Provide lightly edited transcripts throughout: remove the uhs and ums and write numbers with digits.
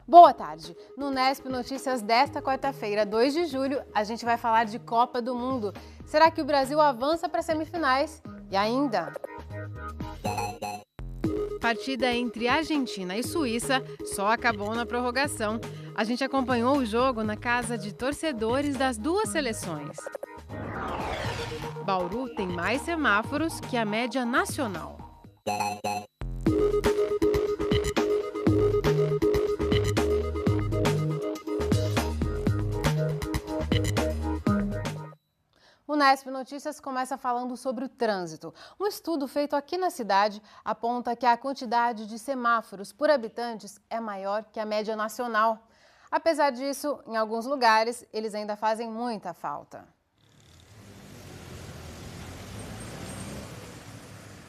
Boa tarde! No Nesp Notícias desta quarta-feira, 2 de julho, a gente vai falar de Copa do Mundo. Será que o Brasil avança para as semifinais? E ainda... Partida entre Argentina e Suíça só acabou na prorrogação. A gente acompanhou o jogo na casa de torcedores das duas seleções. Bauru tem mais semáforos que a média nacional. O Nesp Notícias começa falando sobre o trânsito. Um estudo feito aqui na cidade aponta que a quantidade de semáforos por habitantes é maior que a média nacional. Apesar disso, em alguns lugares, eles ainda fazem muita falta.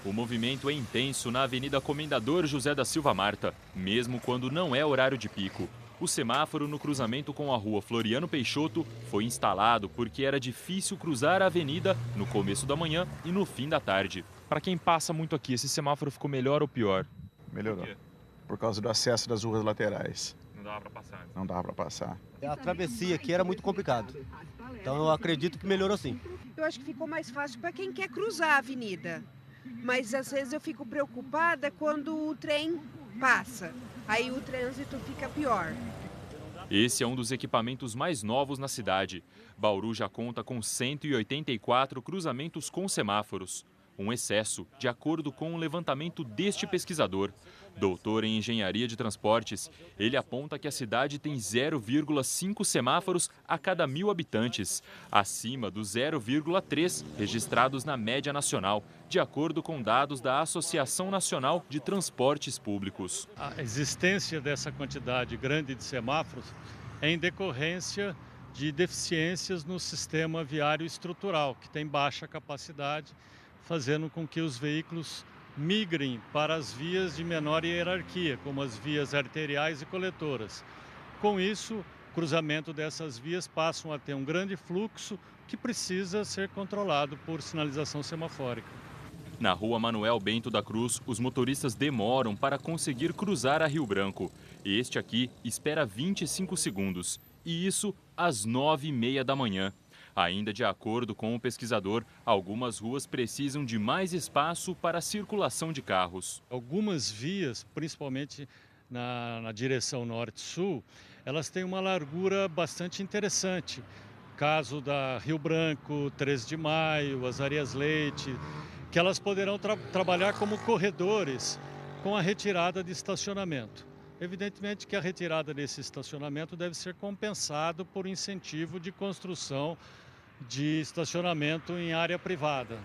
O movimento é intenso na Avenida Comendador José da Silva Marta, mesmo quando não é horário de pico. O semáforo no cruzamento com a rua Floriano Peixoto foi instalado porque era difícil cruzar a avenida no começo da manhã e no fim da tarde. Para quem passa muito aqui, esse semáforo ficou melhor ou pior? Melhorou. Por causa do acesso das ruas laterais. Não dava para passar. Não dava para passar. A travessia aqui era muito complicado. Então eu acredito que melhorou sim. Eu acho que ficou mais fácil para quem quer cruzar a avenida. Mas às vezes eu fico preocupada quando o trem passa. Aí o trânsito fica pior. Esse é um dos equipamentos mais novos na cidade. Bauru já conta com 184 cruzamentos com semáforos. Um excesso, de acordo com o levantamento deste pesquisador. Doutor em engenharia de transportes, ele aponta que a cidade tem 0,5 semáforos a cada 1.000 habitantes, acima dos 0,3 registrados na média nacional, de acordo com dados da Associação Nacional de Transportes Públicos. A existência dessa quantidade grande de semáforos é em decorrência de deficiências no sistema viário estrutural, que tem baixa capacidade, fazendo com que os veículos migrem para as vias de menor hierarquia, como as vias arteriais e coletoras. Com isso, o cruzamento dessas vias passam a ter um grande fluxo que precisa ser controlado por sinalização semafórica. Na rua Manuel Bento da Cruz, os motoristas demoram para conseguir cruzar a Rio Branco. Este aqui espera 25 segundos, e isso às 9h30 da manhã. Ainda de acordo com o pesquisador, algumas ruas precisam de mais espaço para a circulação de carros. Algumas vias, principalmente na direção norte-sul, elas têm uma largura bastante interessante. Caso da Rio Branco, 13 de Maio, as Arias Leite, que elas poderão trabalhar como corredores com a retirada de estacionamento. Evidentemente que a retirada desse estacionamento deve ser compensado por incentivo de construção de estacionamento em área privada.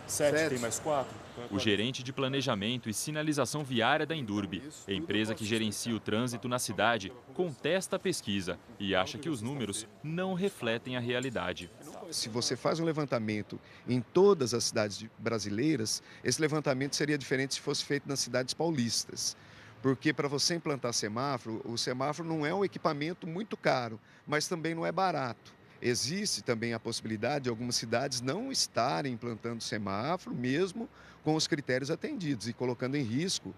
7 tem mais 4? O gerente de planejamento e sinalização viária da Indurb, a empresa que gerencia o trânsito na cidade, contesta a pesquisa e acha que os números não refletem a realidade. Se você faz um levantamento em todas as cidades brasileiras, esse levantamento seria diferente se fosse feito nas cidades paulistas. Porque para você implantar semáforo, o semáforo não é um equipamento muito caro, mas também não é barato. Existe também a possibilidade de algumas cidades não estarem implantando semáforo, mesmo com os critérios atendidos, e colocando em risco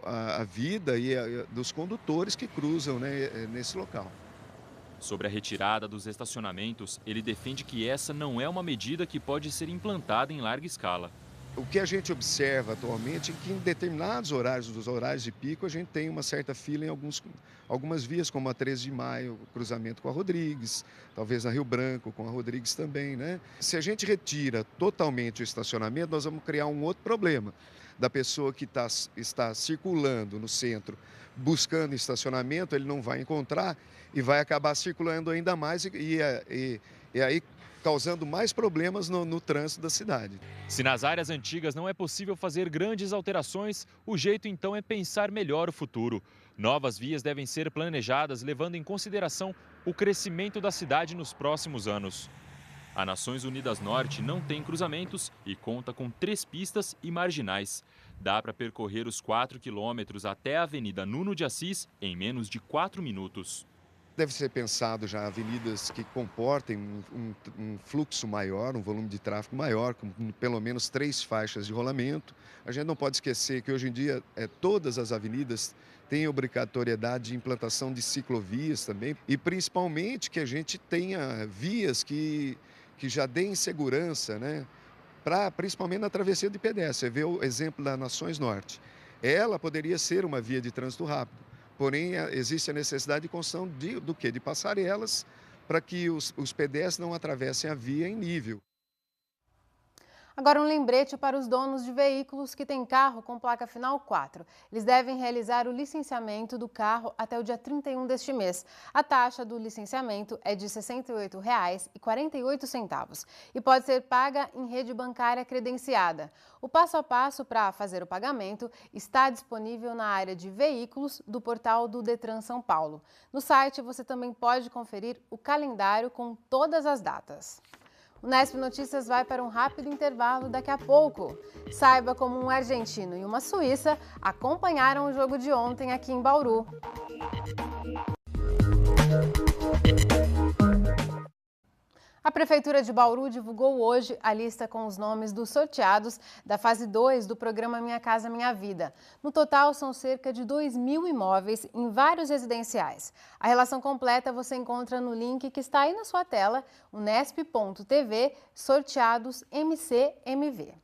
a vida dos condutores que cruzam, né, nesse local. Sobre a retirada dos estacionamentos, ele defende que essa não é uma medida que pode ser implantada em larga escala. O que a gente observa atualmente é que em determinados horários, dos horários de pico, a gente tem uma certa fila em algumas vias, como a 13 de Maio, o cruzamento com a Rodrigues, talvez na Rio Branco, com a Rodrigues também, né? Se a gente retira totalmente o estacionamento, nós vamos criar um outro problema da pessoa que está circulando no centro, buscando estacionamento, ele não vai encontrar e vai acabar circulando ainda mais e aí causando mais problemas no trânsito da cidade. Se nas áreas antigas não é possível fazer grandes alterações, o jeito então é pensar melhor o futuro. Novas vias devem ser planejadas levando em consideração o crescimento da cidade nos próximos anos. A Nações Unidas Norte não tem cruzamentos e conta com 3 pistas e marginais. Dá para percorrer os 4 quilômetros até a Avenida Nuno de Assis em menos de 4 minutos. Deve ser pensado já avenidas que comportem um fluxo maior, um volume de tráfego maior, com pelo menos 3 faixas de rolamento. A gente não pode esquecer que hoje em dia todas as avenidas têm obrigatoriedade de implantação de ciclovias também e principalmente que a gente tenha vias que já deem segurança, né? Principalmente na travessia de pedestre. Você vê o exemplo da Nações Norte. Ela poderia ser uma via de trânsito rápido. Porém, existe a necessidade de construção de passarelas para que os pedestres não atravessem a via em nível. Agora, um lembrete para os donos de veículos que têm carro com placa final 4. Eles devem realizar o licenciamento do carro até o dia 31 deste mês. A taxa do licenciamento é de R$ 68,48 e pode ser paga em rede bancária credenciada. O passo a passo para fazer o pagamento está disponível na área de veículos do portal do Detran São Paulo. No site você também pode conferir o calendário com todas as datas. O Nesp Notícias vai para um rápido intervalo daqui a pouco. Saiba como um argentino e uma suíça acompanharam o jogo de ontem aqui em Bauru. A Prefeitura de Bauru divulgou hoje a lista com os nomes dos sorteados da fase 2 do programa Minha Casa Minha Vida. No total, são cerca de 2.000 imóveis em vários residenciais. A relação completa você encontra no link que está aí na sua tela, unesp.tv, sorteados MCMV.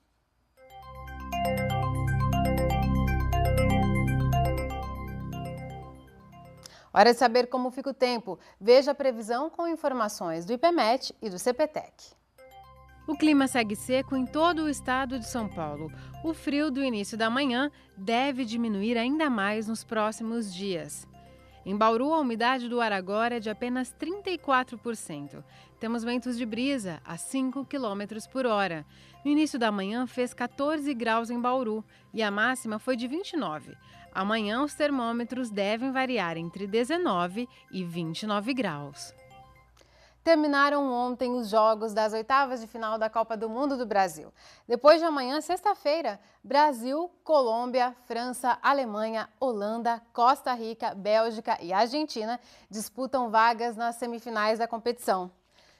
Hora de saber como fica o tempo. Veja a previsão com informações do IPMET e do CPTEC. O clima segue seco em todo o estado de São Paulo. O frio do início da manhã deve diminuir ainda mais nos próximos dias. Em Bauru, a umidade do ar agora é de apenas 34%. Temos ventos de brisa a 5 km por hora. No início da manhã fez 14 graus em Bauru e a máxima foi de 29. Amanhã os termômetros devem variar entre 19 e 29 graus. Terminaram ontem os jogos das oitavas de final da Copa do Mundo do Brasil. Depois de amanhã, sexta-feira, Brasil, Colômbia, França, Alemanha, Holanda, Costa Rica, Bélgica e Argentina disputam vagas nas semifinais da competição.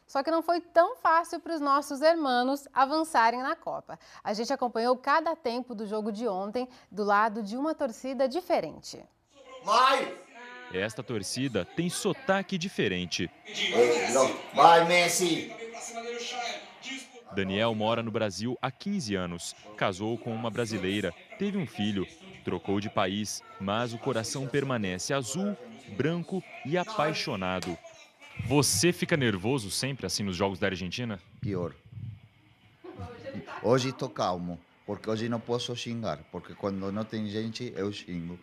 Só que não foi tão fácil para os nossos hermanos avançarem na Copa. A gente acompanhou cada tempo do jogo de ontem do lado de uma torcida diferente. Vai! Esta torcida tem sotaque diferente. Vai, Messi! Daniel mora no Brasil há 15 anos. Casou com uma brasileira, teve um filho, trocou de país, mas o coração permanece azul, branco e apaixonado. Você fica nervoso sempre assim nos jogos da Argentina? Pior. Hoje estou calmo, porque hoje não posso xingar, porque quando não tem gente, eu xingo.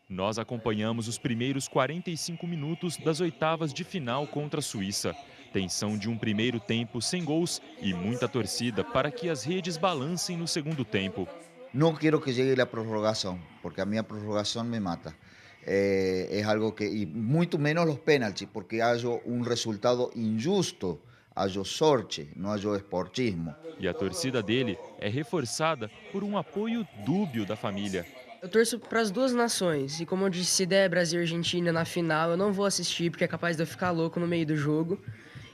Nós acompanhamos os primeiros 45 minutos das oitavas de final contra a Suíça. Tensão de um primeiro tempo sem gols e muita torcida para que as redes balancem no segundo tempo. Não quero que chegue a prorrogação, porque a minha prorrogação me mata. É algo que, e muito menos os pênaltis, porque acho um resultado injusto, acho sorte, não acho esportismo. E a torcida dele é reforçada por um apoio dúbio da família. Eu torço para as duas nações, e como eu disse, se der Brasil e Argentina na final, eu não vou assistir, porque é capaz de eu ficar louco no meio do jogo.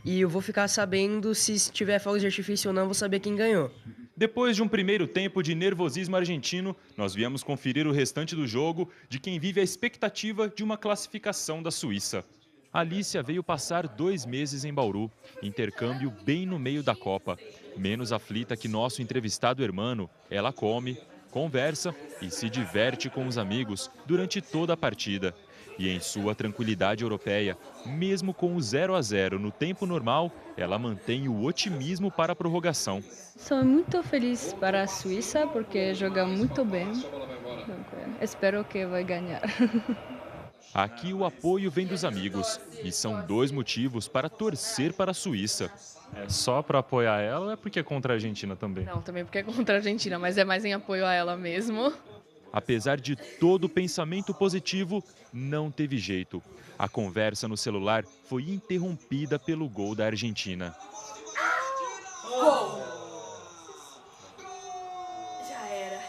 E eu vou ficar sabendo se tiver fogos de artifício ou não, vou saber quem ganhou. Depois de um primeiro tempo de nervosismo argentino, nós viemos conferir o restante do jogo de quem vive a expectativa de uma classificação da Suíça. Alícia veio passar 2 meses em Bauru, intercâmbio bem no meio da Copa. Menos aflita que nosso entrevistado hermano, ela come, conversa e se diverte com os amigos durante toda a partida. E em sua tranquilidade europeia, mesmo com o 0-0 no tempo normal, ela mantém o otimismo para a prorrogação. Sou muito feliz para a Suíça porque joga muito bem. Espero que vai ganhar. Aqui o apoio vem dos amigos e são 2 motivos para torcer para a Suíça. É só para apoiar ela ou é porque é contra a Argentina também? Não, também porque é contra a Argentina, mas é mais em apoio a ela mesmo. Apesar de todo o pensamento positivo, não teve jeito. A conversa no celular foi interrompida pelo gol da Argentina. Gol! Já era.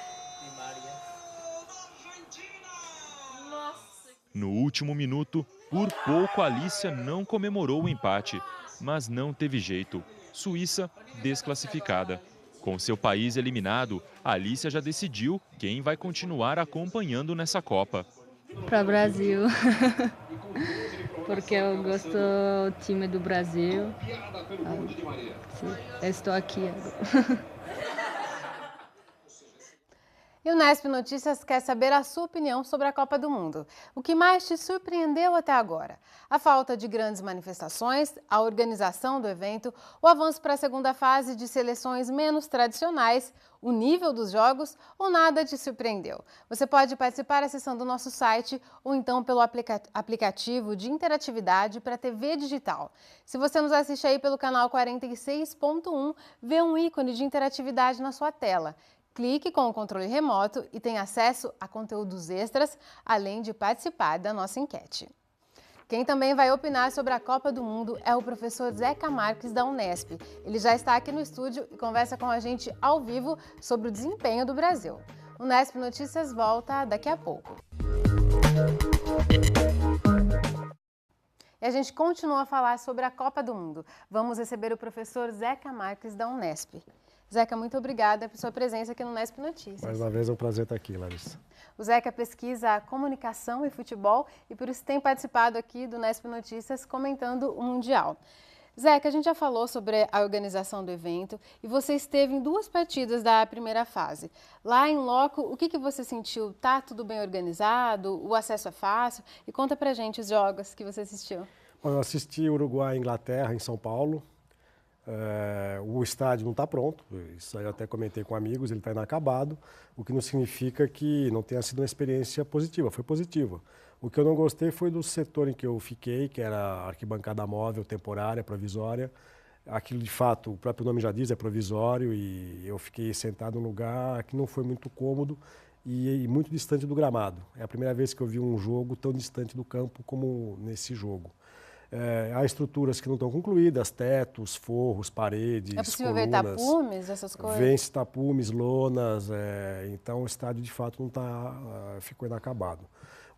No último minuto, Por pouco, a Alícia não comemorou o empate, mas não teve jeito. Suíça desclassificada. Com seu país eliminado, a Alícia já decidiu quem vai continuar acompanhando nessa Copa. Para o Brasil, porque eu gosto do time do Brasil. Eu estou aqui agora. E o Nesp Notícias quer saber a sua opinião sobre a Copa do Mundo. O que mais te surpreendeu até agora? A falta de grandes manifestações, a organização do evento, o avanço para a segunda fase de seleções menos tradicionais, o nível dos jogos ou nada te surpreendeu? Você pode participar acessando o nosso site ou então pelo aplicativo de interatividade para TV digital. Se você nos assiste aí pelo canal 46.1, vê um ícone de interatividade na sua tela. Clique com o controle remoto e tenha acesso a conteúdos extras, além de participar da nossa enquete. Quem também vai opinar sobre a Copa do Mundo é o professor Zeca Marques, da Unesp. Ele já está aqui no estúdio e conversa com a gente ao vivo sobre o desempenho do Brasil. O Unesp Notícias volta daqui a pouco. E a gente continua a falar sobre a Copa do Mundo. Vamos receber o professor Zeca Marques, da Unesp. Zeca, muito obrigada por sua presença aqui no Nesp Notícias. Mais uma vez é um prazer estar aqui, Larissa. O Zeca pesquisa comunicação e futebol e por isso tem participado aqui do Nesp Notícias comentando o Mundial. Zeca, a gente já falou sobre a organização do evento e você esteve em 2 partidas da primeira fase. Lá em loco, o que você sentiu? Tá tudo bem organizado? O acesso é fácil? E conta pra gente os jogos que você assistiu. Bom, eu assisti Uruguai e Inglaterra em São Paulo. O estádio não está pronto, isso aí eu até comentei com amigos, ele está inacabado, o que não significa que não tenha sido uma experiência positiva, foi positiva. O que eu não gostei foi do setor em que eu fiquei, que era a arquibancada móvel, temporária, provisória. Aquilo, de fato, o próprio nome já diz, é provisório, e eu fiquei sentado num lugar que não foi muito cômodo e muito distante do gramado. É a primeira vez que eu vi um jogo tão distante do campo como nesse jogo. Há estruturas que não estão concluídas, tetos, forros, paredes, colunas. É possível ver tapumes, essas coisas? Vence tapumes, lonas, então o estádio de fato não ficou inacabado.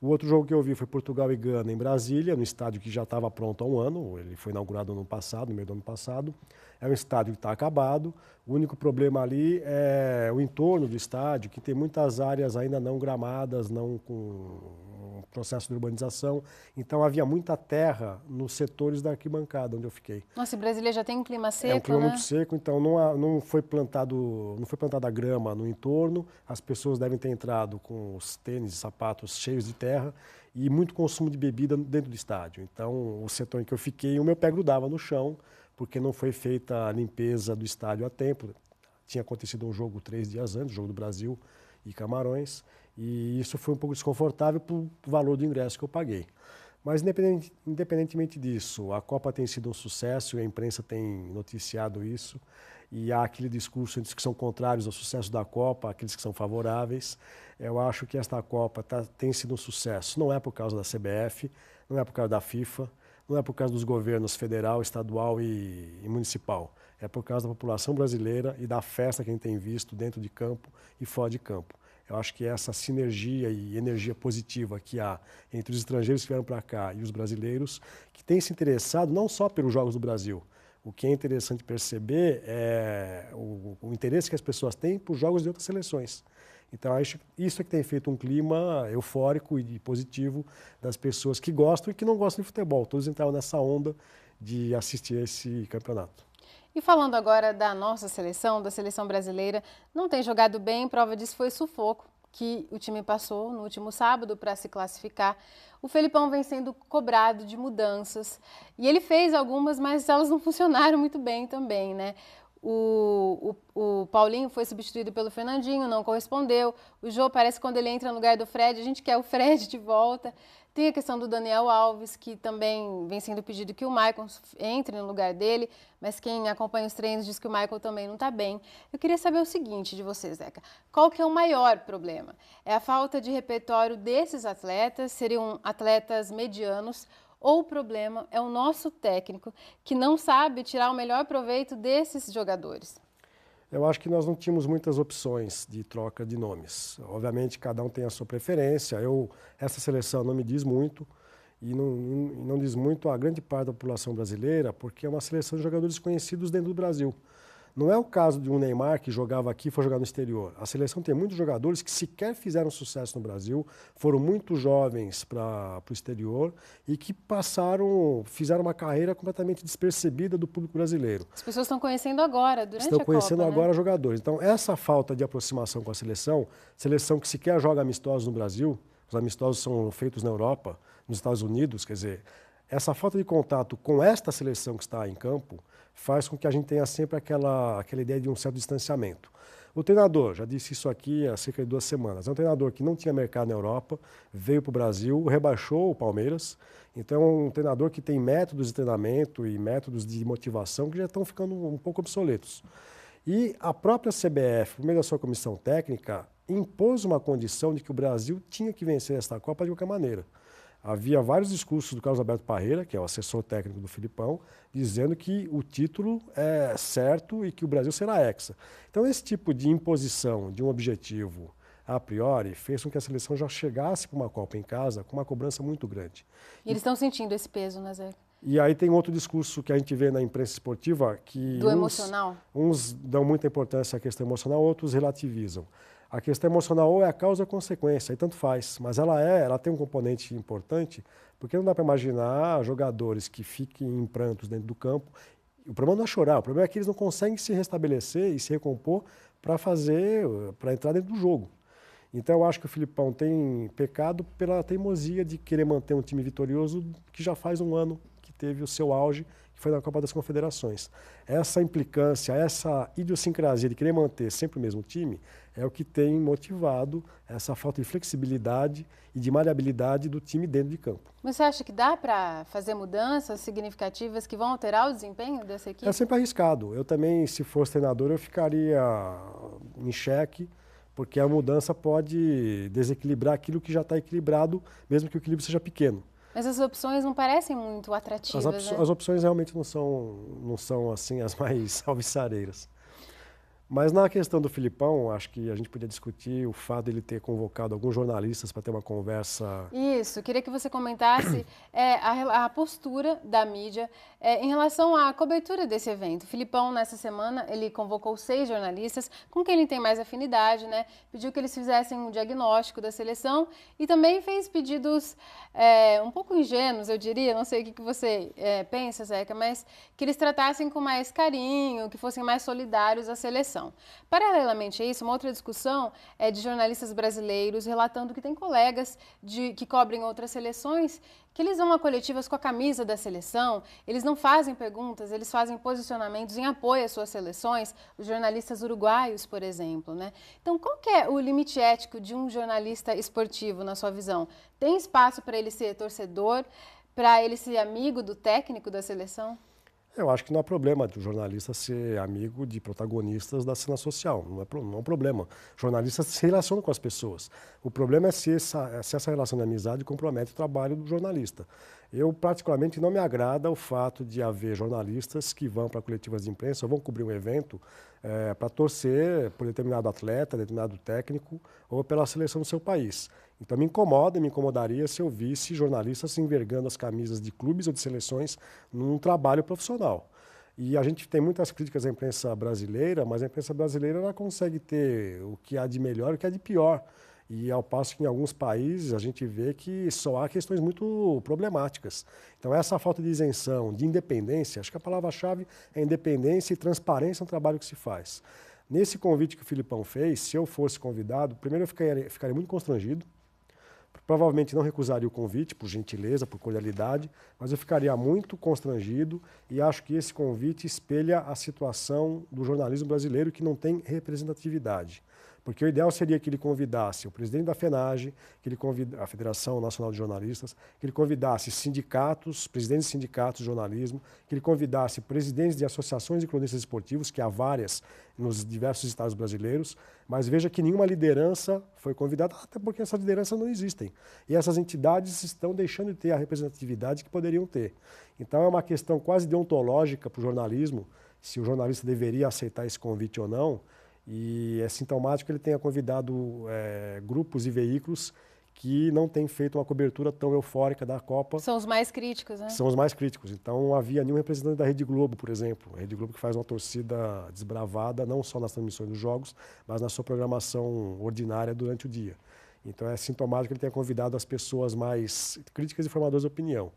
O outro jogo que eu vi foi Portugal e Gana em Brasília, no estádio que já estava pronto há um ano, ele foi inaugurado no ano passado, no meio do ano passado. É um estádio que está acabado, o único problema ali é o entorno do estádio, que tem muitas áreas ainda não gramadas, não com processo de urbanização, então havia muita terra nos setores da arquibancada onde eu fiquei. Nossa, e Brasília já tem um clima seco, um clima muito seco, então não foi plantada grama no entorno, as pessoas devem ter entrado com os tênis e sapatos cheios de terra e muito consumo de bebida dentro do estádio. Então, o setor em que eu fiquei, o meu pé grudava no chão, porque não foi feita a limpeza do estádio a tempo. Tinha acontecido um jogo 3 dias antes, o jogo do Brasil e Camarões, e isso foi um pouco desconfortável pelo valor do ingresso que eu paguei. Mas, independentemente disso, a Copa tem sido um sucesso, a imprensa tem noticiado isso, e há aquele discurso entre os que são contrários ao sucesso da Copa, aqueles que são favoráveis. Eu acho que esta Copa tem sido um sucesso. Não é por causa da CBF, não é por causa da FIFA, não é por causa dos governos federal, estadual e municipal. É por causa da população brasileira e da festa que a gente tem visto dentro de campo e fora de campo. Eu acho que essa sinergia e energia positiva que há entre os estrangeiros que vieram para cá e os brasileiros, que têm se interessado não só pelos Jogos do Brasil. O que é interessante perceber é o interesse que as pessoas têm por jogos de outras seleções. Então, acho que isso é que tem feito um clima eufórico e positivo das pessoas que gostam e que não gostam de futebol. Todos entraram nessa onda de assistir a esse campeonato. E falando agora da nossa seleção, da seleção brasileira, não tem jogado bem, prova disso foi sufoco que o time passou no último sábado para se classificar. O Felipão vem sendo cobrado de mudanças e ele fez algumas, mas elas não funcionaram muito bem também, né? O Paulinho foi substituído pelo Fernandinho, não correspondeu. O Jô parece que quando ele entra no lugar do Fred, a gente quer o Fred de volta. Tem a questão do Daniel Alves, que também vem sendo pedido que o Maicon entre no lugar dele, mas quem acompanha os treinos diz que o Maicon também não está bem. Eu queria saber o seguinte de você, Zeca. Qual que é o maior problema? É a falta de repertório desses atletas? Seriam atletas medianos? Ou o problema é o nosso técnico, que não sabe tirar o melhor proveito desses jogadores? Eu acho que nós não tínhamos muitas opções de troca de nomes. Obviamente, cada um tem a sua preferência. Essa seleção não me diz muito. e não diz muito a grande parte da população brasileira, porque é uma seleção de jogadores conhecidos dentro do Brasil. Não é o caso de um Neymar que jogava aqui e foi jogar no exterior. A seleção tem muitos jogadores que sequer fizeram sucesso no Brasil, foram muito jovens para o exterior e que fizeram uma carreira completamente despercebida do público brasileiro. As pessoas estão conhecendo agora, durante a Copa, estão conhecendo agora né? jogadores. Então, essa falta de aproximação com a seleção que sequer joga amistosos no Brasil, os amistosos são feitos na Europa, nos Estados Unidos, quer dizer, essa falta de contato com esta seleção que está em campo faz com que a gente tenha sempre aquela ideia de um certo distanciamento. O treinador, já disse isso aqui há cerca de 2 semanas, é um treinador que não tinha mercado na Europa, veio para o Brasil, rebaixou o Palmeiras, então é um treinador que tem métodos de treinamento e métodos de motivação que já estão ficando um pouco obsoletos. E a própria CBF, por meio da sua comissão técnica, impôs uma condição de que o Brasil tinha que vencer esta Copa de qualquer maneira. Havia vários discursos do Carlos Alberto Parreira, que é o assessor técnico do Filipão, dizendo que o título é certo e que o Brasil será hexa. Então, esse tipo de imposição de um objetivo a priori fez com que a seleção já chegasse para uma Copa em casa com uma cobrança muito grande. E eles estão sentindo esse peso, né, Zé? E aí tem outro discurso que a gente vê na imprensa esportiva que do emocional. Uns dão muita importância à questão emocional, outros relativizam. A questão emocional ou é a causa ou a consequência, aí tanto faz. Mas ela tem um componente importante, porque não dá para imaginar jogadores que fiquem em prantos dentro do campo. O problema não é chorar, o problema é que eles não conseguem se restabelecer e se recompor para entrar dentro do jogo. Então eu acho que o Filipão tem pecado pela teimosia de querer manter um time vitorioso que já faz um ano que teve o seu auge, que foi na Copa das Confederações. Essa implicância, essa idiosincrasia de querer manter sempre o mesmo time é o que tem motivado essa falta de flexibilidade e de maleabilidade do time dentro de campo. Mas você acha que dá para fazer mudanças significativas que vão alterar o desempenho dessa equipe? É sempre arriscado. Eu também, se fosse treinador, eu ficaria em xeque, porque a mudança pode desequilibrar aquilo que já está equilibrado, mesmo que o equilíbrio seja pequeno. Mas as opções não parecem muito atrativas, né? As opções realmente não são assim as mais alvissareiras. Mas na questão do Filipão, acho que a gente podia discutir o fato de ele ter convocado alguns jornalistas para ter uma conversa. Isso, queria que você comentasse a postura da mídia em relação à cobertura desse evento. O Filipão, nessa semana, ele convocou 6 jornalistas com quem ele tem mais afinidade, né? Pediu que eles fizessem um diagnóstico da seleção e também fez pedidos um pouco ingênuos, eu diria, não sei o que você pensa, Zeca, mas que eles tratassem com mais carinho, que fossem mais solidários à seleção. Paralelamente a isso, uma outra discussão é de jornalistas brasileiros relatando que tem colegas que cobrem outras seleções que eles vão a coletivas com a camisa da seleção, eles não fazem perguntas, eles fazem posicionamentos em apoio às suas seleções, os jornalistas uruguaios, por exemplo, né? Então, qual que é o limite ético de um jornalista esportivo, na sua visão? Tem espaço para ele ser torcedor, para ele ser amigo do técnico da seleção? Eu acho que não há problema de um jornalista ser amigo de protagonistas da cena social, não é um problema. Jornalistas se relacionam com as pessoas. O problema é se essa relação de amizade compromete o trabalho do jornalista. Eu, particularmente, não me agrada o fato de haver jornalistas que vão para coletivas de imprensa ou vão cobrir um evento para torcer por determinado atleta, determinado técnico ou pela seleção do seu país. Então me incomodaria se eu visse jornalistas envergando as camisas de clubes ou de seleções num trabalho profissional. E a gente tem muitas críticas à imprensa brasileira, mas a imprensa brasileira ela consegue ter o que há de melhor e o que há de pior. E ao passo que em alguns países a gente vê que só há questões muito problemáticas. Então essa falta de isenção, de independência, acho que a palavra-chave é independência e transparência no trabalho que se faz. Nesse convite que o Filipão fez, se eu fosse convidado, primeiro eu ficaria muito constrangido. Provavelmente não recusaria o convite, por gentileza, por cordialidade, mas eu ficaria muito constrangido e acho que esse convite espelha a situação do jornalismo brasileiro que não tem representatividade. Porque o ideal seria que ele convidasse o presidente da FENAGE, a Federação Nacional de Jornalistas, que ele convidasse sindicatos, presidentes de sindicatos de jornalismo, que ele convidasse presidentes de associações de cronistas esportivos, que há várias nos diversos estados brasileiros, mas veja que nenhuma liderança foi convidada, até porque essas lideranças não existem. E essas entidades estão deixando de ter a representatividade que poderiam ter. Então é uma questão quase deontológica para o jornalismo, se o jornalista deveria aceitar esse convite ou não. E é sintomático que ele tenha convidado grupos e veículos que não têm feito uma cobertura tão eufórica da Copa. São os mais críticos, né? São os mais críticos. Então, não havia nenhum representante da Rede Globo, por exemplo. A Rede Globo que faz uma torcida desbravada, não só nas transmissões dos jogos, mas na sua programação ordinária durante o dia. Então, é sintomático que ele tenha convidado as pessoas mais críticas e formadoras de opinião.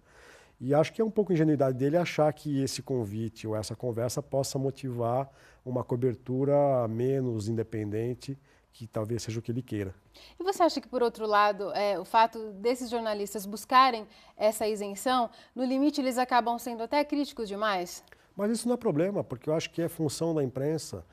E acho que é um pouco ingenuidade dele achar que esse convite ou essa conversa possa motivar uma cobertura menos independente, que talvez seja o que ele queira. E você acha que, por outro lado, o fato desses jornalistas buscarem essa isenção, no limite eles acabam sendo até críticos demais? Mas isso não é problema, porque eu acho que é função da imprensa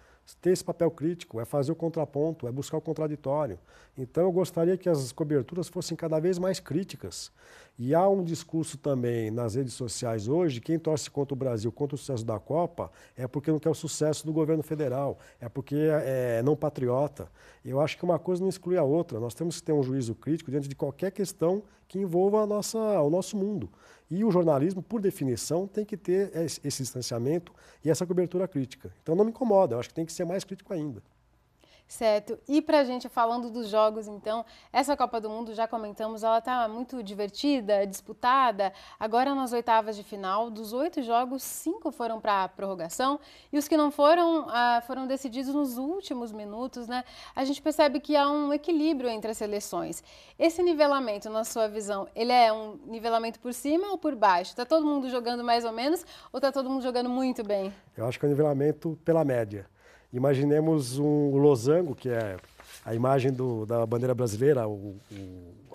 ter esse papel crítico, é fazer o contraponto, é buscar o contraditório. Então eu gostaria que as coberturas fossem cada vez mais críticas. E há um discurso também nas redes sociais hoje, quem torce contra o Brasil, contra o sucesso da Copa, é porque não quer o sucesso do governo federal, é porque é não patriota. Eu acho que uma coisa não exclui a outra. Nós temos que ter um juízo crítico diante de qualquer questão que envolva o nosso mundo. E o jornalismo, por definição, tem que ter esse distanciamento e essa cobertura crítica. Então não me incomoda, eu acho que tem que ser mais crítico ainda. Certo. E pra gente, falando dos jogos, então, essa Copa do Mundo, já comentamos, ela tá muito divertida, disputada. Agora nas oitavas de final, dos 8 jogos, 5 foram para a prorrogação e os que não foram, foram decididos nos últimos minutos, né? A gente percebe que há um equilíbrio entre as seleções. Esse nivelamento, na sua visão, ele é um nivelamento por cima ou por baixo? Tá todo mundo jogando mais ou menos ou tá todo mundo jogando muito bem? Eu acho que é um nivelamento pela média. Imaginemos um losango, que é a imagem da bandeira brasileira,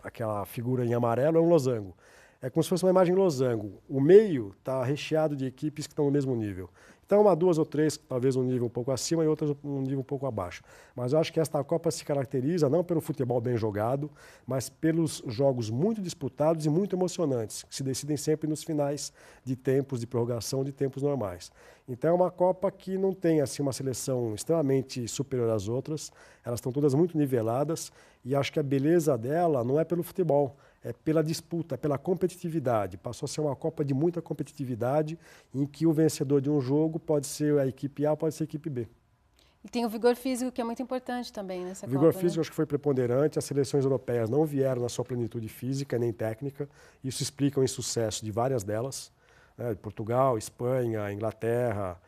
aquela figura em amarelo é um losango. É como se fosse uma imagem losango. O meio está recheado de equipes que estão no mesmo nível. Então, uma, duas ou três, talvez um nível um pouco acima e outras um nível um pouco abaixo. Mas eu acho que esta Copa se caracteriza não pelo futebol bem jogado, mas pelos jogos muito disputados e muito emocionantes, que se decidem sempre nos finais de tempos de prorrogação, de tempos normais. Então, é uma Copa que não tem assim, uma seleção extremamente superior às outras, elas estão todas muito niveladas e acho que a beleza dela não é pelo futebol, é pela disputa, pela competitividade. Passou a ser uma Copa de muita competitividade, em que o vencedor de um jogo pode ser a equipe A, pode ser a equipe B. E tem o vigor físico, que é muito importante também nessa Copa. O vigor físico, acho que foi preponderante. As seleções europeias não vieram na sua plenitude física nem técnica. Isso explica o insucesso de várias delas. Portugal, Espanha, Inglaterra,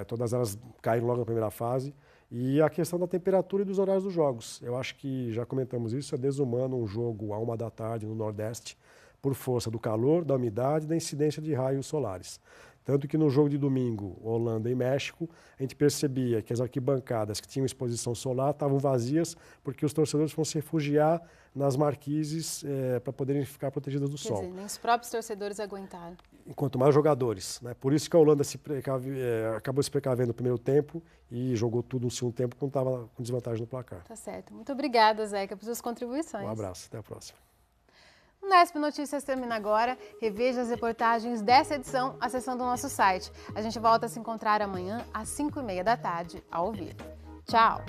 todas elas caíram logo na primeira fase. E a questão da temperatura e dos horários dos jogos. Eu acho que, já comentamos isso, é desumano um jogo à 1h da tarde no Nordeste por força do calor, da umidade e da incidência de raios solares. Tanto que no jogo de domingo, Holanda e México, a gente percebia que as arquibancadas que tinham exposição solar estavam vazias porque os torcedores foram se refugiar nas marquises para poderem ficar protegidos do sol. Quer dizer, nem os próprios torcedores aguentaram. Enquanto mais jogadores, né? Por isso que a Holanda acabou se precavendo no primeiro tempo e jogou tudo no segundo tempo quando estava com desvantagem no placar. Tá certo. Muito obrigada, Zeca, por suas contribuições. Um abraço, até a próxima. O Nesp Notícias termina agora. Reveja as reportagens dessa edição acessando o nosso site. A gente volta a se encontrar amanhã às 5h30 da tarde, ao vivo. Tchau!